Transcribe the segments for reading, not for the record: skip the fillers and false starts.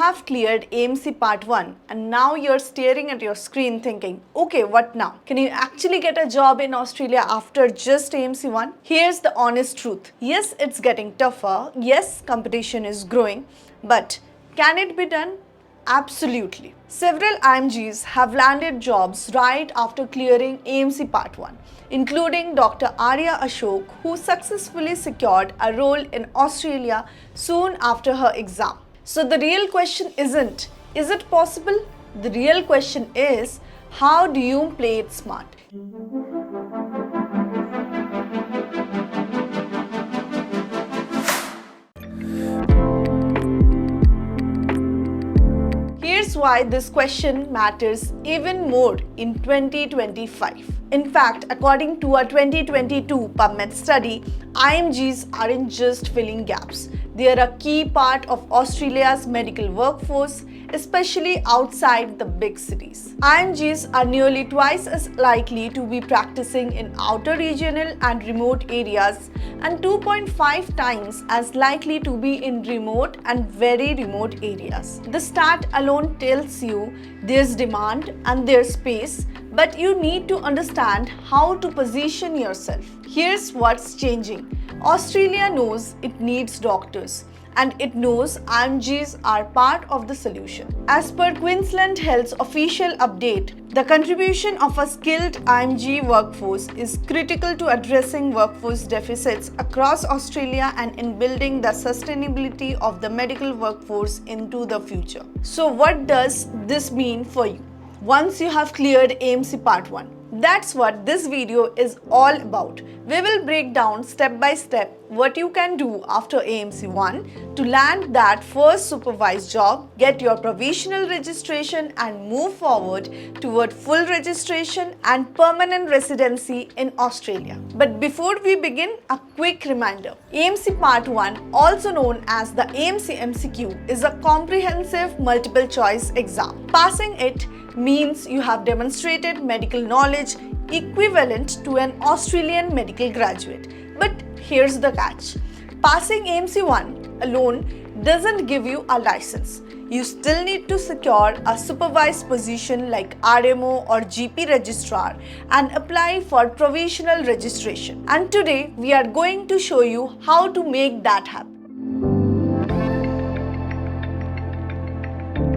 have cleared AMC Part 1 and now you're staring at your screen thinking, okay, what now? Can you actually get a job in Australia after just AMC 1? Here's the honest truth. Yes, it's getting tougher. Yes, competition is growing. But can it be done? Absolutely. Several IMGs have landed jobs right after clearing AMC Part 1, including Dr. Arya Ashok, who successfully secured a role in Australia soon after her exam. So the real question isn't, is it possible? The real question is, how do you play it smart? Here's why this question matters even more in 2025. In fact, according to a 2022 PubMed study, IMGs aren't just filling gaps. They are a key part of Australia's medical workforce, especially outside the big cities. IMGs are nearly twice as likely to be practicing in outer regional and remote areas and 2.5 times as likely to be in remote and very remote areas. The stat alone tells you there's demand and there's space, but you need to understand how to position yourself. Here's what's changing. Australia knows it needs doctors, and it knows IMGs are part of the solution. As per Queensland Health's official update, the contribution of a skilled IMG workforce is critical to addressing workforce deficits across Australia and in building the sustainability of the medical workforce into the future. So what does this mean for you? Once you have cleared AMC Part 1, that's what this video is all about. We will break down step by step what you can do after AMC 1 to land that first supervised job, get your provisional registration and move forward toward full registration and permanent residency in Australia. But before we begin, a quick reminder. AMC Part 1, also known as the AMC MCQ, is a comprehensive multiple choice exam. Passing it means you have demonstrated medical knowledge equivalent to an Australian medical graduate. But here's the catch. Passing AMC 1 alone doesn't give you a license. You still need to secure a supervised position like RMO or GP registrar and apply for provisional registration. And today we are going to show you how to make that happen.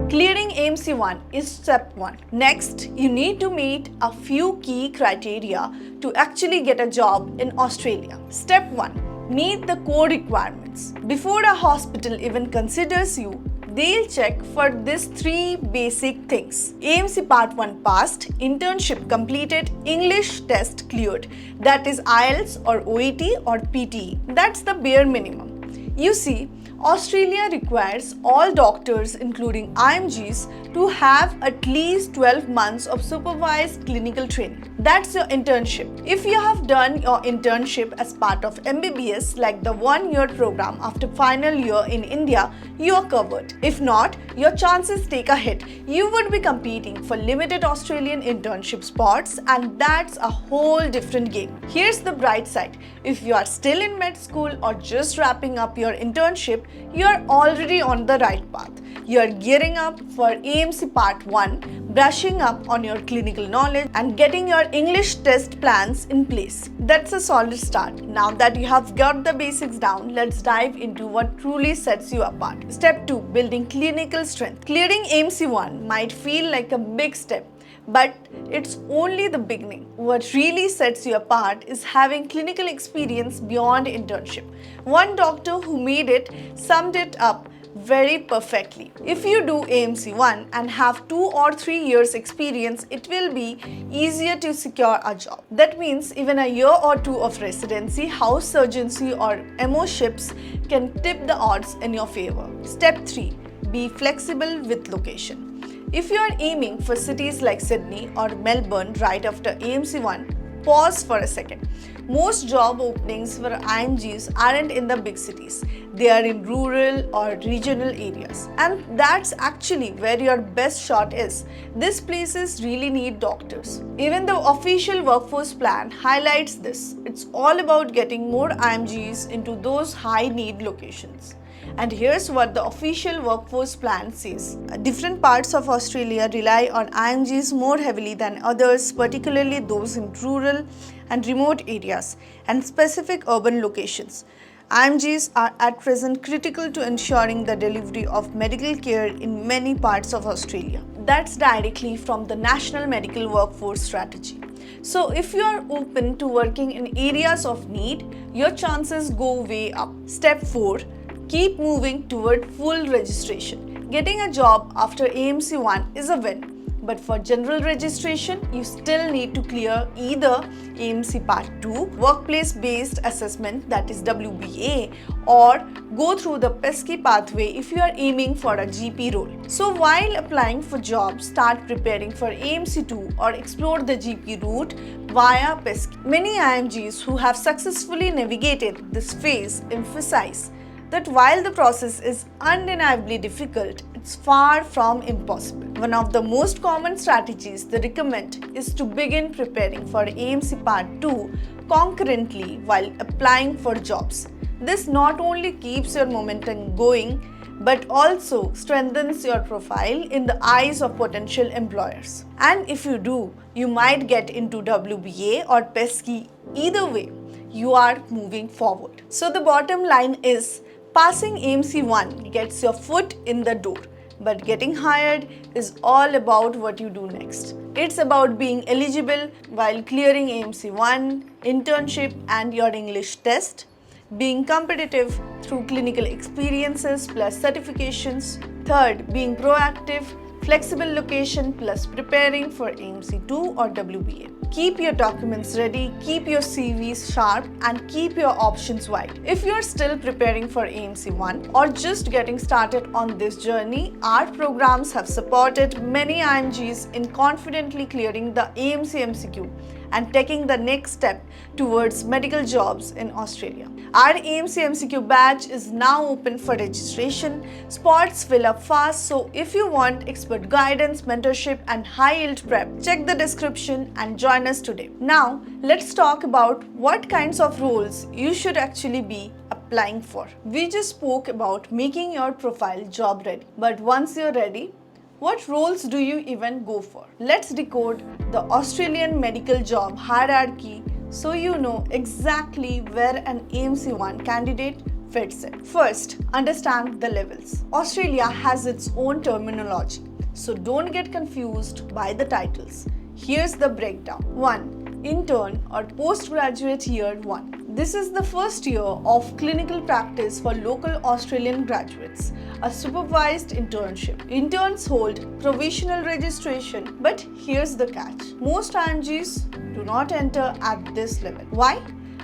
Clearing AMC 1 is step 1. Next, you need to meet a few key criteria to actually get a job in Australia. Step 1. Meet the core requirements. Before a hospital even considers you, they'll check for these 3 basic things. AMC Part 1 passed, internship completed, English test cleared. That is IELTS or OET or PTE. That's the bare minimum. You see, Australia requires all doctors, including IMGs, to have at least 12 months of supervised clinical training. That's your internship. If you have done your internship as part of MBBS, like the 1-year program after final year in India, you are covered. If not, your chances take a hit. You would be competing for limited Australian internship spots, and that's a whole different game. Here's the bright side. If you are still in med school or just wrapping up your internship, you are already on the right path. You are gearing up for AMC Part 1, brushing up on your clinical knowledge and getting your English test plans in place. That's a solid start. Now that you have got the basics down, let's dive into what truly sets you apart. Step 2. Building clinical strength. Clearing AMC 1 might feel like a big step, but it's only the beginning. What really sets you apart is having clinical experience beyond internship. One doctor who made it summed it up very perfectly. If you do AMC 1 and have 2 or 3 years experience, it will be easier to secure a job. That means even a year or 2 of residency, house surgency or MO ships can tip the odds in your favor. Step 3. Be flexible with location. If you are aiming for cities like Sydney or Melbourne right after AMC 1, pause for a second. Most job openings for IMGs aren't in the big cities. They are in rural or regional areas. And that's actually where your best shot is. These places really need doctors. Even the official workforce plan highlights this. It's all about getting more IMGs into those high need locations. And here's what the official workforce plan says. Different parts of Australia rely on IMGs more heavily than others, particularly those in rural and remote areas and specific urban locations. IMGs are at present critical to ensuring the delivery of medical care in many parts of Australia. That's directly from the National Medical Workforce Strategy. So if you are open to working in areas of need, your chances go way up. Step 4. Keep moving toward full registration. Getting a job after AMC 1 is a win. But for general registration, you still need to clear either AMC Part 2, Workplace-Based Assessment, that is WBA, or go through the PESCI pathway if you are aiming for a GP role. So while applying for jobs, start preparing for AMC 2 or explore the GP route via PESCI. Many IMGs who have successfully navigated this phase emphasize that while the process is undeniably difficult, it's far from impossible. One of the most common strategies they recommend is to begin preparing for AMC Part 2 concurrently while applying for jobs. This not only keeps your momentum going, but also strengthens your profile in the eyes of potential employers. And if you do, you might get into WBA or PESCI. Either way, you are moving forward. So the bottom line is, passing AMC 1 gets your foot in the door, but getting hired is all about what you do next. It's about being eligible while clearing AMC 1, internship and your English test, being competitive through clinical experiences plus certifications. Third, being proactive, flexible location plus preparing for AMC 2 or WBA. Keep your documents ready, keep your CVs sharp and keep your options wide. If you're still preparing for AMC 1 or just getting started on this journey, our programs have supported many IMGs in confidently clearing the AMC MCQ and taking the next step towards medical jobs in Australia. Our AMC MCQ batch is now open for registration. Spots fill up fast, so if you want expert guidance, mentorship and high-yield prep, check the description and join us today. Now, let's talk about what kinds of roles you should actually be applying for. We just spoke about making your profile job ready, but once you're ready, what roles do you even go for? Let's decode the Australian medical job hierarchy so you know exactly where an AMC 1 candidate fits in. First, understand the levels. Australia has its own terminology, so don't get confused by the titles. Here's the breakdown. 1. Intern or postgraduate year 1. This is the first year of clinical practice for local Australian graduates, a supervised internship. Interns hold provisional registration, but here's the catch. Most IMGs do not enter at this level. Why?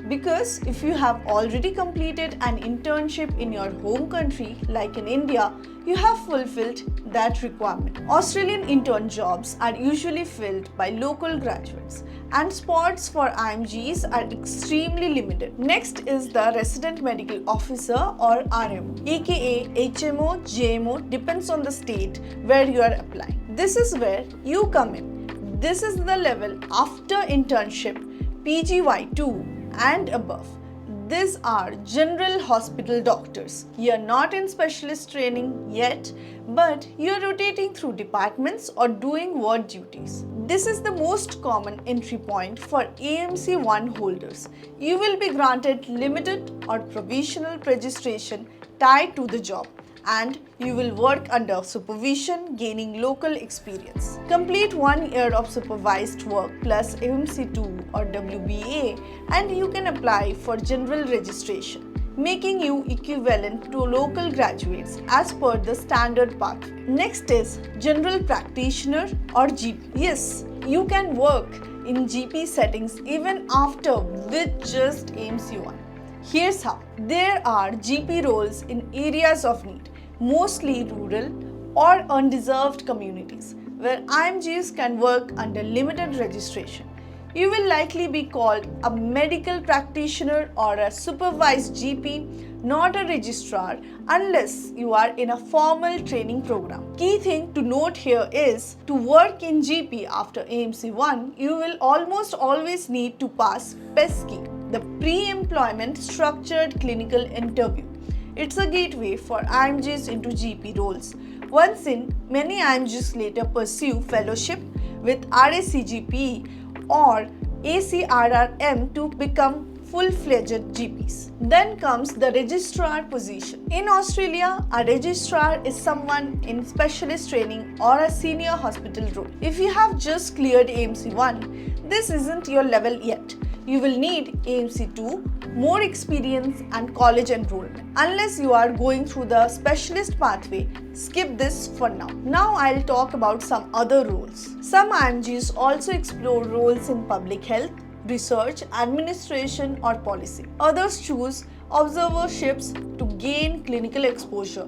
Because if you have already completed an internship in your home country, like in India, you have fulfilled that requirement. Australian intern jobs are usually filled by local graduates, and spots for IMGs are extremely limited. Next is the Resident Medical Officer or RMO, aka HMO, JMO, depends on the state where you are applying. This is where you come in. This is the level after internship, PGY2 and above. These are general hospital doctors. You are not in specialist training yet, but you are rotating through departments or doing ward duties. This is the most common entry point for AMC 1 holders. You will be granted limited or provisional registration tied to the job, and you will work under supervision, gaining local experience. Complete 1 year of supervised work plus AMC2 or WBA and you can apply for general registration, making you equivalent to local graduates as per the standard pathway. Next is General Practitioner or GP. Yes, you can work in GP settings even after with just AMC1. Here's how. There are GP roles in areas of need, mostly rural or undeserved communities, where IMGs can work under limited registration. You will likely be called a medical practitioner or a supervised GP, not a registrar, unless you are in a formal training program. Key thing to note here is, to work in GP after AMC1, you will almost always need to pass PESCI, the pre-employment structured clinical interview. It's a gateway for IMGs into GP roles. Once in, many IMGs later pursue fellowship with RACGP or ACRRM to become full-fledged GPs. Then comes the registrar position. In Australia, a registrar is someone in specialist training or a senior hospital role. If you have just cleared AMC 1, this isn't your level yet. You will need AMC 2, more experience and college enrollment. Unless you are going through the specialist pathway, skip this for now. Now I'll talk about some other roles. Some IMGs also explore roles in public health, research, administration or policy. Others choose observerships to gain clinical exposure.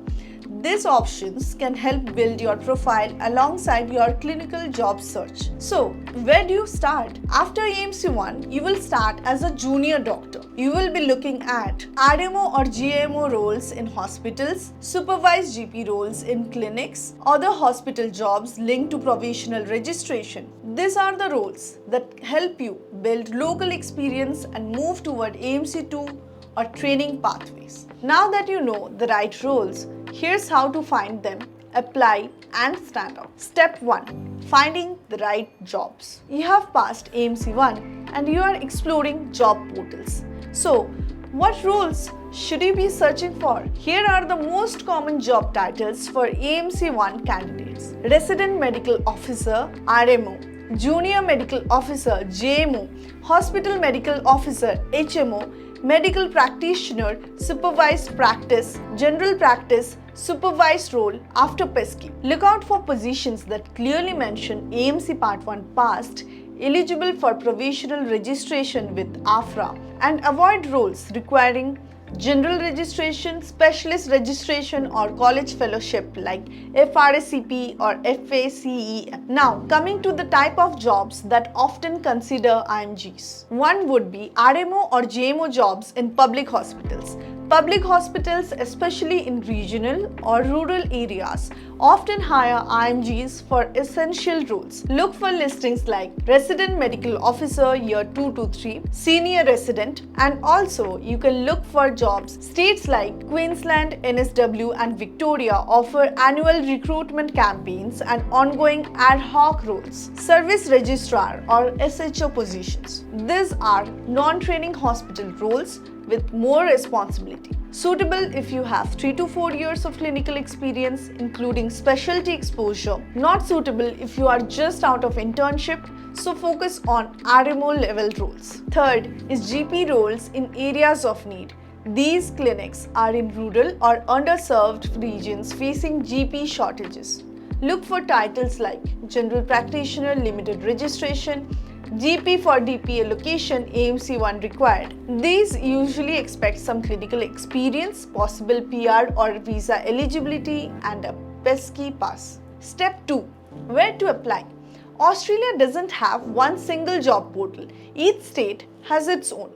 These options can help build your profile alongside your clinical job search. So, where do you start? After AMC 1, you will start as a junior doctor. You will be looking at RMO or GMO roles in hospitals, supervised GP roles in clinics, other hospital jobs linked to provisional registration. These are the roles that help you build local experience and move toward AMC 2 or training pathways. Now that you know the right roles, here's how to find them, apply and stand out. Step 1. Finding the right jobs. You have passed AMC 1 and you are exploring job portals. So, what roles should you be searching for? Here are the most common job titles for AMC 1 candidates. Resident Medical Officer RMO, Junior Medical Officer JMO, Hospital Medical Officer HMO, Medical Practitioner, Supervised Practice, General Practice, Supervised Role after PESCI. Look out for positions that clearly mention AMC Part 1 passed, eligible for provisional registration with AFRA, and avoid roles requiring general registration, specialist registration or college fellowship like FRACP or FACEM. Now, coming to the type of jobs that often consider IMGs. One would be RMO or JMO jobs in public hospitals. Public hospitals, especially in regional or rural areas, often hire IMGs for essential roles. Look for listings like Resident Medical Officer Year 2 to 3, Senior Resident, and also you can look for jobs. States like Queensland, NSW and Victoria offer annual recruitment campaigns and ongoing ad hoc roles. Service Registrar or SHO positions. These are non-training hospital roles with more responsibility. Suitable if you have 3 to 4 years of clinical experience, including specialty exposure. Not suitable if you are just out of internship, so focus on RMO level roles. Third is GP roles in areas of need. These clinics are in rural or underserved regions facing GP shortages. Look for titles like General Practitioner Limited Registration, GP for DP allocation AMC 1 required. These usually expect some clinical experience, possible PR or visa eligibility and a PESCI pass. Step 2. Where to apply? Australia doesn't have one single job portal. Each state has its own.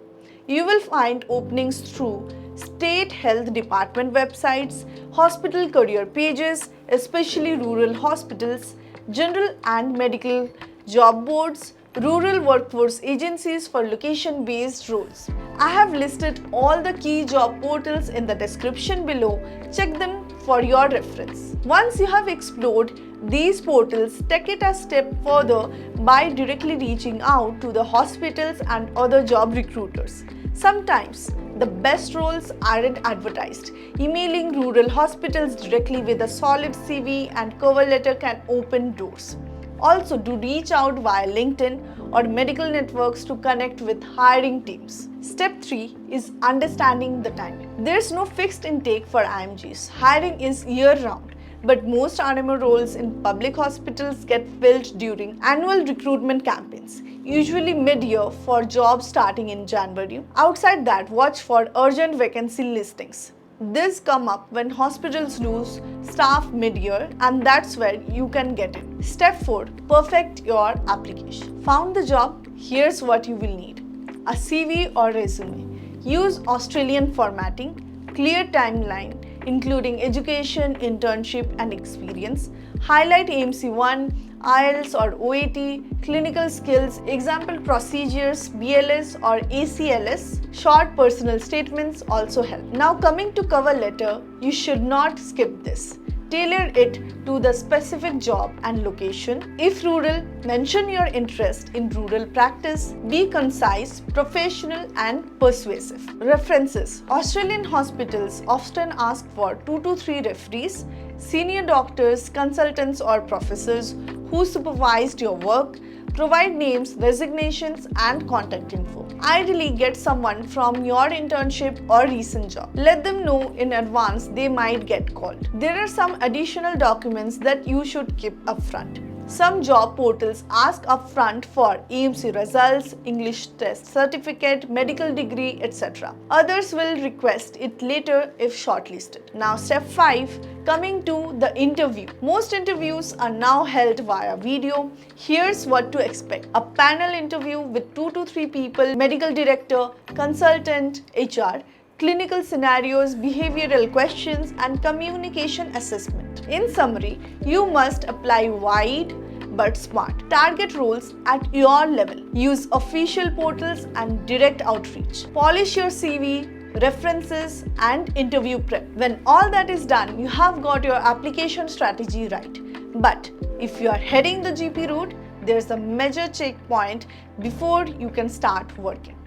You will find openings through state health department websites, hospital career pages, especially rural hospitals, general and medical job boards, rural workforce agencies for location-based roles. I have listed all the key job portals in the description below. Check them for your reference. Once you have explored these portals, take it a step further by directly reaching out to the hospitals and other job recruiters. Sometimes the best roles aren't advertised. Emailing rural hospitals directly with a solid CV and cover letter can open doors. Also, do reach out via LinkedIn or medical networks to connect with hiring teams. Step 3 is understanding the timing. There's no fixed intake for IMGs. Hiring is year-round, but most RMO roles in public hospitals get filled during annual recruitment campaigns, usually mid-year for jobs starting in January. Outside that, watch for urgent vacancy listings. These come up when hospitals lose staff mid-year, and that's where you can get in. Step 4. Perfect your application. Found the job? Here's what you will need. A CV or resume. Use Australian formatting, clear timeline, including education, internship, and experience. Highlight AMC 1, IELTS or OAT, clinical skills, example procedures, BLS or ACLS. Short personal statements also help. Now coming to cover letter, you should not skip this. Tailor it to the specific job and location. If rural, mention your interest in rural practice. Be concise, professional, and persuasive. References. Australian hospitals often ask for 2 to 3 referees, senior doctors, consultants, or professors who supervised your work. Provide names, resignations, and contact info. Ideally, get someone from your internship or recent job. Let them know in advance they might get called. There are some additional documents that you should keep upfront. Some job portals ask upfront for AMC results, English test certificate, medical degree, etc. Others will request it later if shortlisted. Now step 5, coming to the interview. Most interviews are now held via video. Here's what to expect. A panel interview with 2 to 3 people, medical director, consultant, HR, clinical scenarios, behavioral questions, and communication assessment. In summary, you must apply wide but smart. Target roles at your level. Use official portals and direct outreach. Polish your CV, references, and interview prep. When all that is done, you have got your application strategy right. But if you are heading the GP route, there's a major checkpoint before you can start working.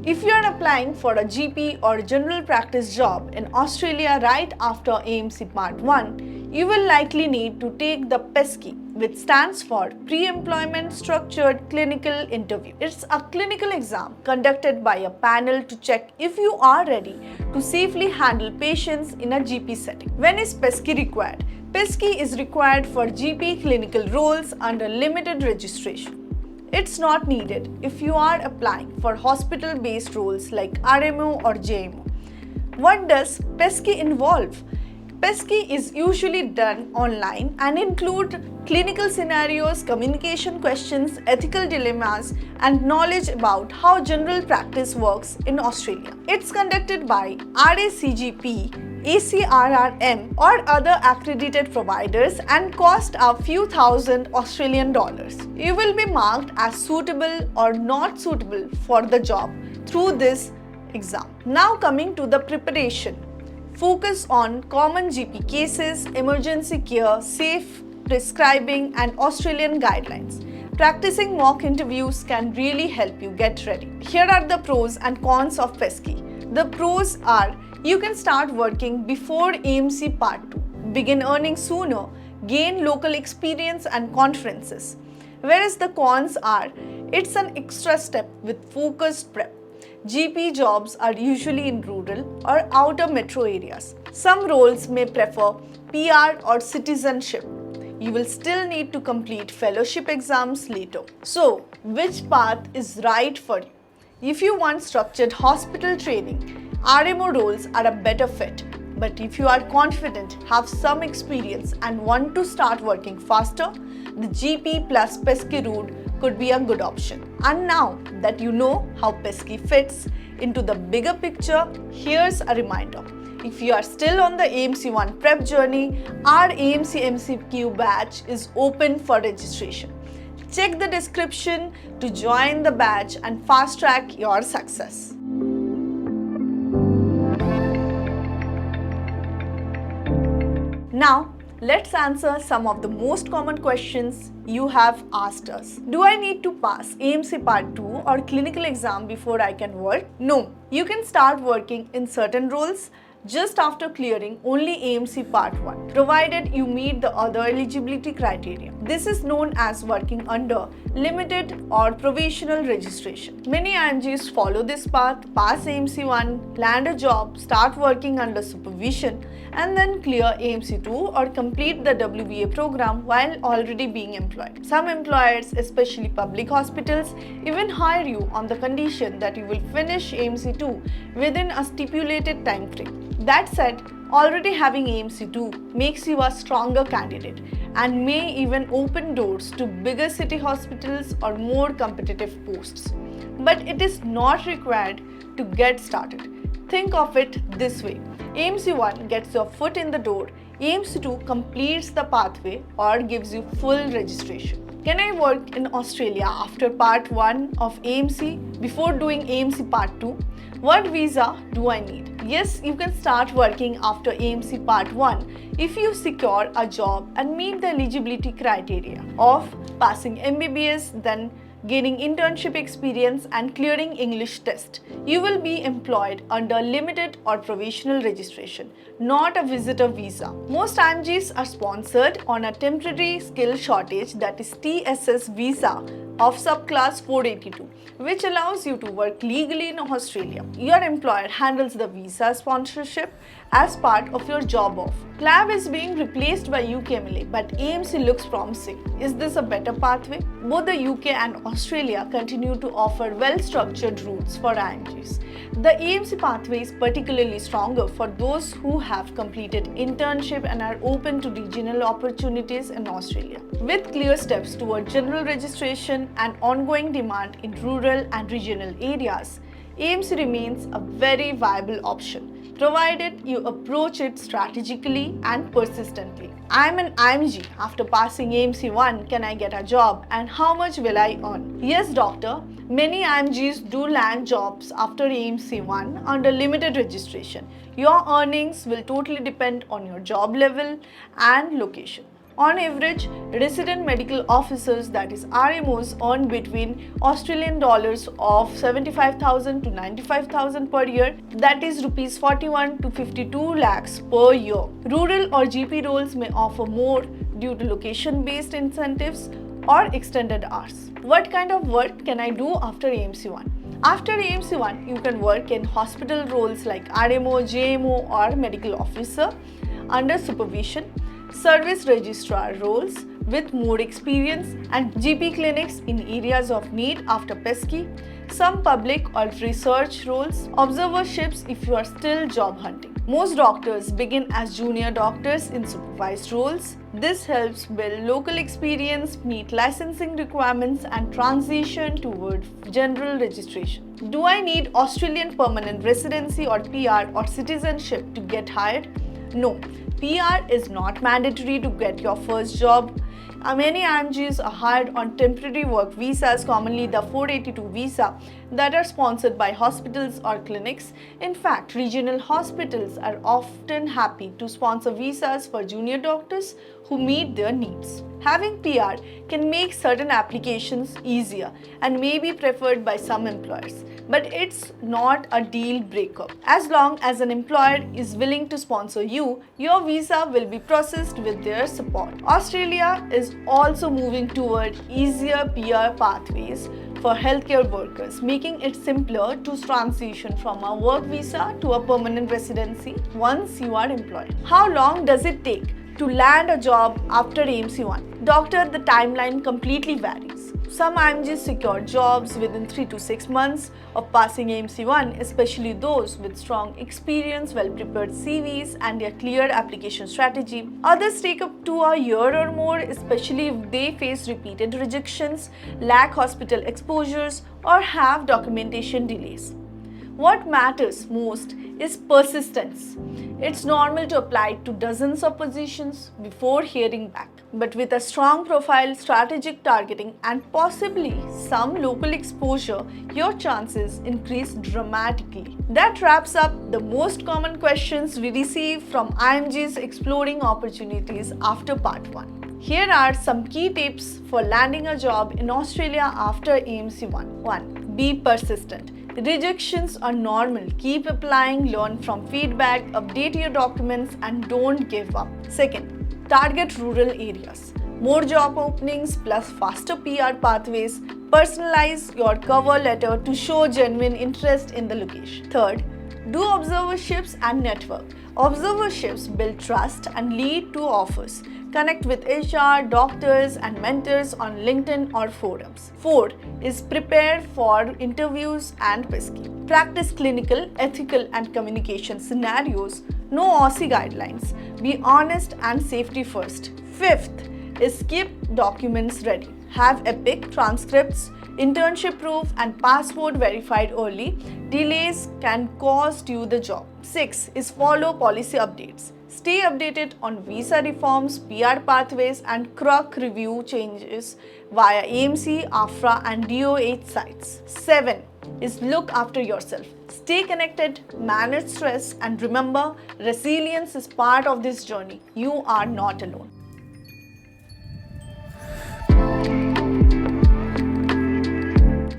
If you are applying for a GP or general practice job in Australia right after AMC Part 1, you will likely need to take the PESCI, which stands for Pre-Employment Structured Clinical Interview. It's a clinical exam conducted by a panel to check if you are ready to safely handle patients in a GP setting. When is PESCI required? PESCI is required for GP clinical roles under limited registration. It's not needed if you are applying for hospital-based roles like RMO or JMO. What does PESCI involve? PESCI is usually done online and include clinical scenarios, communication questions, ethical dilemmas, and knowledge about how general practice works in Australia. It's conducted by RACGP, ACRRM or other accredited providers and cost a few thousand Australian dollars. You will be marked as suitable or not suitable for the job through this exam. Now coming to the preparation. Focus on common GP cases, emergency care, safe prescribing and Australian guidelines. Practicing mock interviews can really help you get ready. Here are the pros and cons of PESCI. The pros are you can start working before AMC Part 2, begin earning sooner, gain local experience and conferences. Whereas the cons are, it's an extra step with focused prep. GP jobs are usually in rural or outer metro areas. Some roles may prefer PR or citizenship. You will still need to complete fellowship exams later. So, which path is right for you? If you want structured hospital training, RMO roles are a better fit. But if you are confident, have some experience and want to start working faster, the GP plus PESCI route could be a good option. And now that you know how PESCI fits into the bigger picture, here's a reminder. If you are still on the AMC 1 prep journey, our AMC MCQ batch is open for registration. Check the description to join the batch and fast track your success. Now, let's answer some of the most common questions you have asked us. Do I need to pass AMC Part 2 or clinical exam before I can work? No, you can start working in certain roles just after clearing only AMC Part 1, provided you meet the other eligibility criteria. This is known as working under limited or provisional registration. Many IMGs follow this path, pass AMC 1, land a job, start working under supervision, and then clear AMC 2 or complete the WBA program while already being employed. Some employers, especially public hospitals, even hire you on the condition that you will finish AMC 2 within a stipulated time frame. That said, already having AMC 2 makes you a stronger candidate and may even open doors to bigger city hospitals or more competitive posts. but it is not required to get started. Think of it this way. AMC 1 gets your foot in the door, AMC 2 completes the pathway or gives you full registration. Can I work in Australia after part 1 of AMC before doing AMC part 2? What visa do I need? Yes, you can start working after AMC part 1 if you secure a job and meet the eligibility criteria of passing MBBS, then gaining internship experience and clearing English test. You will be employed under limited or provisional registration, not a visitor visa. Most IMGs are sponsored on a temporary skill shortage, that is TSS visa of subclass 482, which allows you to work legally in Australia. Your employer handles the visa sponsorship as part of your job offer. CLAB is being replaced by UKMLA, but AMC looks promising. Is this a better pathway? Both the UK and Australia continue to offer well-structured routes for IMGs. The AMC pathway is particularly stronger for those who have completed internship and are open to regional opportunities in Australia. With clear steps toward general registration and ongoing demand in rural and regional areas, AMC remains a very viable option, provided you approach it strategically and persistently. I am an IMG. After passing AMC 1, can I get a job and how much will I earn? Yes, doctor. Many IMGs do land jobs after AMC 1 under limited registration. Your earnings will totally depend on your job level and location. On average, resident medical officers, that is RMOs, earn between Australian dollars of 75,000 to 95,000 per year, that is rupees 41 to 52 lakhs per year. Rural or GP roles may offer more due to location-based incentives or extended hours. What kind of work can I do after AMC 1? After AMC 1, you can work in hospital roles like RMO, JMO or medical officer under supervision, service registrar roles with more experience, and GP clinics in areas of need after PESCI, some public or research roles, observerships if you are still job hunting. Most doctors begin as junior doctors in supervised roles. This helps build local experience, meet licensing requirements, and transition toward general registration. Do I need Australian permanent residency or PR or citizenship to get hired? No. PR is not mandatory to get your first job. Many IMGs are hired on temporary work visas, commonly the 482 visa, that are sponsored by hospitals or clinics. In fact, regional hospitals are often happy to sponsor visas for junior doctors who meet their needs. Having PR can make certain applications easier and may be preferred by some employers, but it's not a deal breaker. As long as an employer is willing to sponsor you, your visa will be processed with their support. Australia is also moving toward easier PR pathways for healthcare workers, making it simpler to transition from a work visa to a permanent residency once you are employed. How long does it take to land a job after AMC 1? Doctor, the timeline completely varies. Some IMGs secure jobs within 3 to 6 months of passing AMC 1, especially those with strong experience, well-prepared CVs, and a clear application strategy. Others take up to a year or more, especially if they face repeated rejections, lack hospital exposures, or have documentation delays. What matters most is persistence. It's normal to apply to dozens of positions before hearing back. But with a strong profile, strategic targeting, and possibly some local exposure, your chances increase dramatically. That wraps up the most common questions we receive from IMGs exploring opportunities after part 1. Here are some key tips for landing a job in Australia after AMC 1. 1. Be persistent. Rejections are normal. Keep applying, learn from feedback, update your documents, and don't give up. Second, target rural areas. More job openings plus faster PR pathways. Personalize your cover letter to show genuine interest in the location. Third, do observerships and network. Observerships build trust and lead to offers. Connect with HR, doctors, and mentors on LinkedIn or forums. Fourth is prepare for interviews and PESCI. Practice clinical, ethical, and communication scenarios. No Aussie guidelines. Be honest and safety first. Fifth is keep documents ready. Have epic transcripts, internship proof and passport verified early. Delays can cost you the job. 6 is follow policy updates. Stay updated on visa reforms, PR pathways and CRUC review changes via AMC, AFRA and DOH sites. 7 is look after yourself. Stay connected, manage stress and remember, resilience is part of this journey. You are not alone.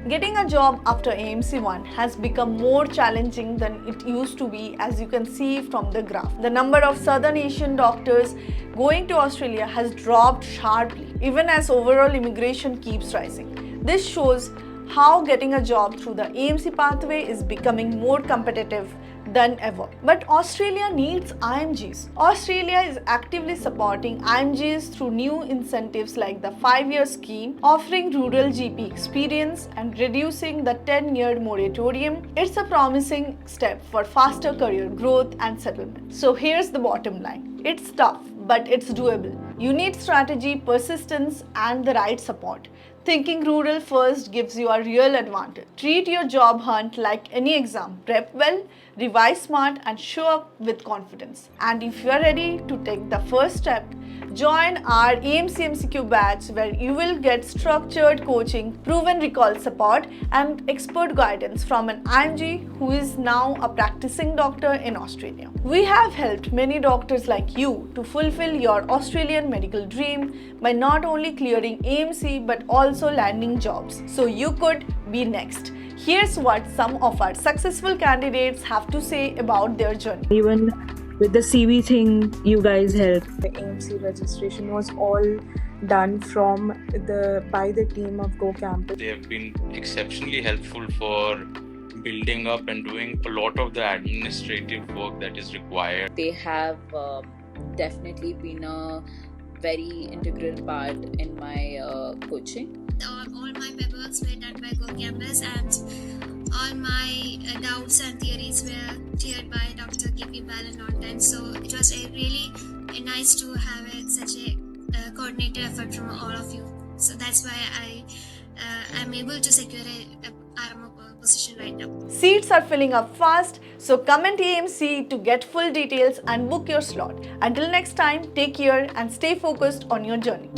Getting a job after AMC 1 has become more challenging than it used to be, as you can see from the graph. The number of Southern Asian doctors going to Australia has dropped sharply, even as overall immigration keeps rising. This shows how getting a job through the AMC pathway is becoming more competitive than ever. But Australia needs IMGs. Australia is actively supporting IMGs through new incentives like the 5-year scheme, offering rural GP experience and reducing the 10-year moratorium. It's a promising step for faster career growth and settlement. So here's the bottom line. It's tough, but it's doable. You need strategy, persistence, and the right support. Thinking rural first gives you a real advantage. Treat your job hunt like any exam. Prep well, revise smart, and show up with confidence. And if you are ready to take the first step, join our AMC MCQ batch where you will get structured coaching, proven recall support, and expert guidance from an IMG who is now a practicing doctor in Australia. We have helped many doctors like you to fulfill your Australian medical dream by not only clearing AMC but also landing jobs, so you could be next. Here's what some of our successful candidates have to say about their journey. Even with the CV thing, you guys helped. The AMC registration was all done by the team of GooCampus. They have been exceptionally helpful for building up and doing a lot of the administrative work that is required. They have definitely been a very integral part in my coaching. All my paperwork were done by GooCampus and all my doubts and theories were cleared by Dr. KP Balan on time. So it was really nice to have such a coordinated effort from all of you. So that's why I am able to secure a RMO position right now. Seats are filling up fast, so comment AMC to get full details and book your slot. Until next time, take care and stay focused on your journey.